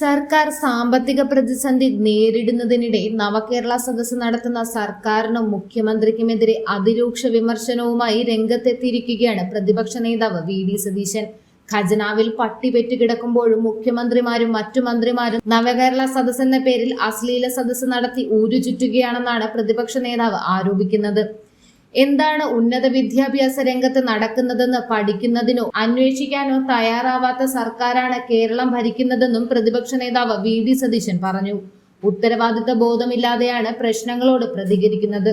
സർക്കാർ സാമ്പത്തിക പ്രതിസന്ധി നേരിടുന്നതിനിടെ നവകേരള സദസ്സ് നടത്തുന്ന സർക്കാരിനും മുഖ്യമന്ത്രിക്കുമെതിരെ അതിരൂക്ഷ വിമർശനവുമായി രംഗത്തെത്തിയിരിക്കുകയാണ് പ്രതിപക്ഷ നേതാവ് വി.ഡി. സതീശൻ. ഖജനാവിൽ പട്ടി പെറ്റുകിടക്കുമ്പോഴും മുഖ്യമന്ത്രിമാരും മറ്റു മന്ത്രിമാരും നവകേരള സദസ്സ് എന്ന പേരിൽ അശ്ലീല സദസ്സ് നടത്തി ഊരുചുറ്റുകയാണെന്നാണ് പ്രതിപക്ഷ നേതാവ് ആരോപിക്കുന്നത്. എന്താണ് ഉന്നത വിദ്യാഭ്യാസ രംഗത്ത് നടക്കുന്നതെന്ന് പഠിക്കുന്നതിനോ അന്വേഷിക്കാനോ തയ്യാറാവാത്ത സർക്കാരാണ് കേരളം ഭരിക്കുന്നതെന്നും പ്രതിപക്ഷ നേതാവ് വി.ഡി. സതീശൻ പറഞ്ഞു. ഉത്തരവാദിത്ത ബോധമില്ലാതെയാണ് പ്രശ്നങ്ങളോട് പ്രതികരിക്കുന്നത്.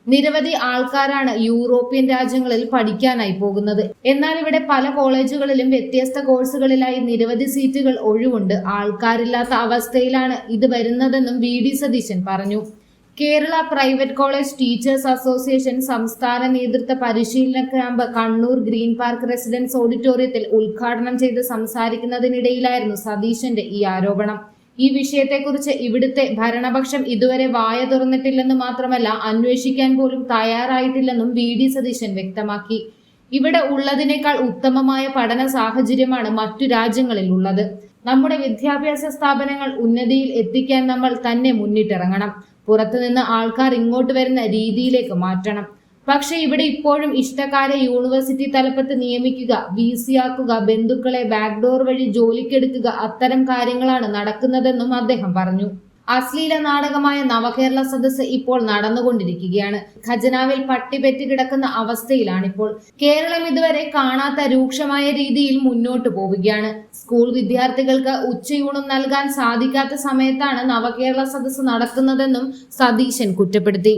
നിരവധി ആൾക്കാരാണ് യൂറോപ്യൻ രാജ്യങ്ങളിൽ പഠിക്കാനായി പോകുന്നത്. എന്നാൽ ഇവിടെ പല കോളേജുകളിലും വ്യത്യസ്ത കോഴ്സുകളിലായി നിരവധി സീറ്റുകൾ ഒഴിവുണ്ട്. ആൾക്കാരില്ലാത്ത അവസ്ഥയിലാണ് ഇത് വരുന്നതെന്നും വി.ഡി. സതീശൻ പറഞ്ഞു. Kerala private college teachers association സംസ്ഥാന നേതൃത്വ പരിശീലന camp Kannur green park residence ഓഡിറ്റോറിയത്തിൽ ഉദ്ഘാടനം ചെയ്ത് സംസാരിക്കുന്നതിനിടയിലായിരുന്നു സതീശന്റെ ഈ ആരോപണം. ഈ വിഷയത്തെക്കുറിച്ച് ഇവിടുത്തെ ഭരണപക്ഷം ഇതുവരെ വായ തുറന്നിട്ടില്ലെന്ന് മാത്രമല്ല അന്വേഷിക്കാൻ പോലും തയ്യാറായിട്ടില്ലെന്നും വി.ഡി. സതീശൻ വ്യക്തമാക്കി. ഇവിടെ ഉള്ളതിനേക്കാൾ ഉത്തമമായ പഠന സാഹചര്യമാണ് മറ്റു രാജ്യങ്ങളിൽ ഉള്ളത്. നമ്മുടെ വിദ്യാഭ്യാസ സ്ഥാപനങ്ങൾ ഉന്നതിയിൽ എത്തിക്കാൻ നമ്മൾ തന്നെ മുന്നിട്ടിറങ്ങണം. പുറത്തുനിന്ന് ആൾക്കാർ ഇങ്ങോട്ട് വരുന്ന രീതിയിലേക്ക് മാറ്റണം. പക്ഷെ ഇവിടെ ഇപ്പോഴും ഇഷ്ടക്കാരെ യൂണിവേഴ്സിറ്റി തലപ്പത്ത് നിയമിക്കുക, VC ആക്കുക, ബന്ധുക്കളെ ബാക്ക്ഡോർ വഴി ജോലിക്കെടുക്കുക, അത്തരം കാര്യങ്ങളാണ് നടക്കുന്നതെന്നും അദ്ദേഹം പറഞ്ഞു. അശ്ലീല നാടകമായ നവകേരള സദസ്സ് ഇപ്പോൾ നടന്നുകൊണ്ടിരിക്കുകയാണ്. ഖജനാവിൽ പട്ടി പെറ്റി കിടക്കുന്ന അവസ്ഥയിലാണിപ്പോൾ. കേരളം ഇതുവരെ കാണാത്ത രൂക്ഷമായ രീതിയിൽ മുന്നോട്ട് പോവുകയാണ്. സ്കൂൾ വിദ്യാർത്ഥികൾക്ക് ഉച്ചയൂണും നൽകാൻ സാധിക്കാത്ത സമയത്താണ് നവകേരള സദസ്സ് നടക്കുന്നതെന്നും സതീശൻ കുറ്റപ്പെടുത്തി.